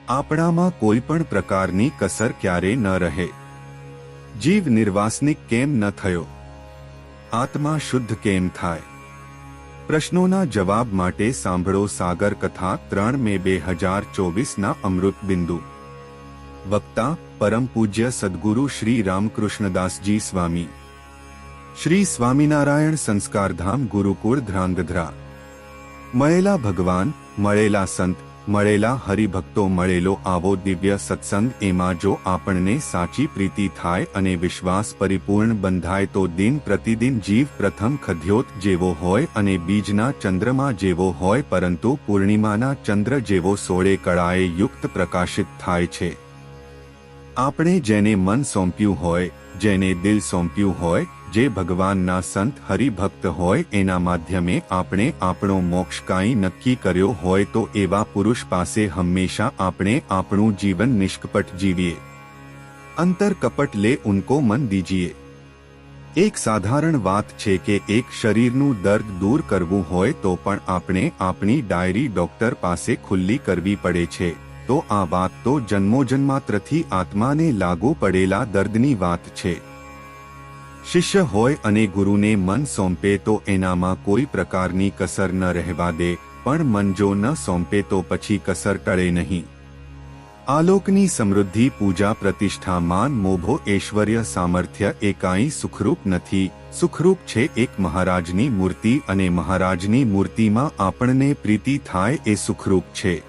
આપણામાં કોઈ પણ પ્રકારની કસર ક્યારે ન રહે. જીવ નિર્વાસનિક કેમ ન થયો? આત્મા શુદ્ધ કેમ થાય? પ્રશ્નોના જવાબ માટે સાંભળો સાગર કથા 3 મે 2024ના અમૃત બિંદુ. વક્તા પરમ પૂજ્ય સદગુરુ શ્રી રામકૃષ્ણદાસજી સ્વામી. શ્રી સ્વામિનારાયણ સંસ્કારધામ ગુરુકુળ ધ્રાંગધ્રા. મળેલા ભગવાન, મળેલા સંત, મળેલા હરિભક્તો, મળેલો આવો દિવ્ય સત્સંગ, એમાં જો આપણને સાચી પ્રીતિ થાય અને વિશ્વાસ પરિપૂર્ણ બંધાય તો દિન પ્રતિદિન જીવ પ્રથમ ખદ્યોત જેવો હોય અને બીજના ચંદ્રમા જેવો હોય, પરંતુ પૂર્ણિમાના ચંદ્ર જેવો 16 કળાએ યુક્ત પ્રકાશિત થાય છે. આપણે જેને મન સોંપ્યું હોય, જેને દિલ સોંપ્યું હોય, જે ભગવાનના સંત હરિભક્ત હોય, એના માધ્યમે આપણે આપણો મોક્ષ કાંઈ નક્કી કર્યો હોય તો એવા પુરુષ પાસે હંમેશા આપણે આપણું જીવન નિષ્કપટ જીવીએ. અંતર કપટ લે ઉनको મન દીજીએ. એક સાધારણ વાત છે કે એક શરીરનું દર્દ દૂર કરવું હોય તો પણ આપણે આપણી ડાયરી ડોક્ટર પાસે ખુલ્લી કરવી પડે છે. તો આ વાત તો જન્મોજન્માત્રથી આત્માને લાગુ પડેલા દર્દની વાત છે. શિષ્ય હોય અને ગુરુને મન સોંપે તો એનામાં કોઈ પ્રકારની કસર ન રહેવા દે, પણ મન જો ન સોંપે તો પછી કસર ટળે નહીં. આલોકની સમૃદ્ધિ, પૂજા, પ્રતિષ્ઠા, માન, મોભો, ઐશ્વર્ય, સામર્થ્ય એ કાંઈ સુખરૂપ નથી. સુખરૂપ છે એક મહારાજની મૂર્તિ, અને મહારાજની મૂર્તિમાં આપણને પ્રીતિ થાય એ સુખરૂપ છે.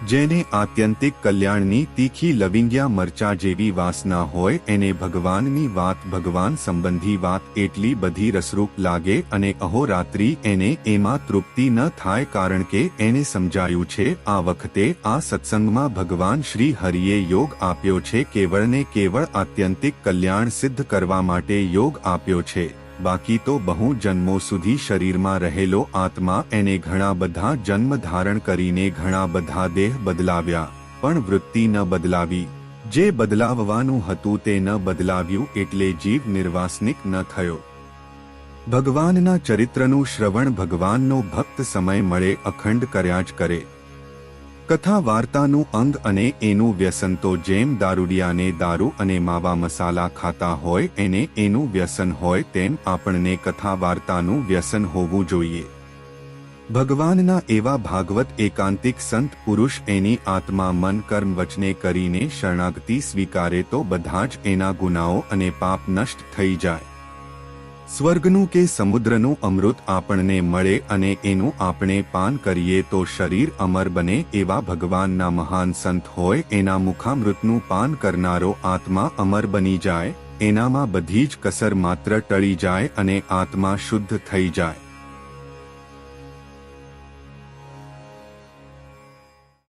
જેને આત્યંતિક કલ્યાણની તીખી લવિંગિયા મરચા જેવી વાસના હોય, એને ભગવાનની વાત, ભગવાન સંબંધી વાત એટલી બધી રસરૂપ લાગે અને અહોરાત્રી એને એમાં તૃપ્તિ ન થાય, કારણ કે એને સમજાયું છે આ વખતે આ સત્સંગમાં ભગવાન શ્રી હરિએ યોગ આપ્યો છે. કેવળને કેવળ આત્યંતિક કલ્યાણ સિદ્ધ કરવા માટે યોગ આપ્યો છે. બાકી તો બહુ જન્મો સુધી શરીરમાં રહેલો આત્મા, એને ઘણા બધા જન્મ ધારણ કરીને ઘણા બધા દેહ બદલાવ્યા, પણ વૃત્તિ ન બદલાવી. જે બદલાવવાનું હતું તે ન બદલાવ્યું, એટલે જીવ નિર્વાસનિક ન થયો. ભગવાનના ચરિત્રનું શ્રવણ ભગવાનનો ભક્ત સમય મળે અખંડ કર્યા જ કરે. કથા વાર્તાનું અંગ અને એનું વ્યસન તો જેમ દારૂડિયાને દારૂ અને માવા મસાલા ખાતા હોય એને એનું વ્યસન હોય, તેમ આપણને કથા વાર્તાનું વ્યસન હોવું જોઈએ. ભગવાનના એવા ભાગવત એકાંતિક સંત પુરુષ એની આત્મા મન કર્મ વચને કરીને શરણાગતિ સ્વીકારે તો બધા જ એના ગુનાઓ અને પાપ નષ્ટ થઈ જાય. સ્વર્ગનું કે સમુદ્રનું અમૃત આપણને મળે અને એનું આપણે પાન કરીએ તો શરીર અમર બને. એવા ભગવાનના મહાન સંત હોય, એના મુખામૃતનું પાન કરનારો આત્મા અમર બની જાય, એનામાં બધી જ કસર માત્ર ટળી જાય અને આત્મા શુદ્ધ થઈ જાય.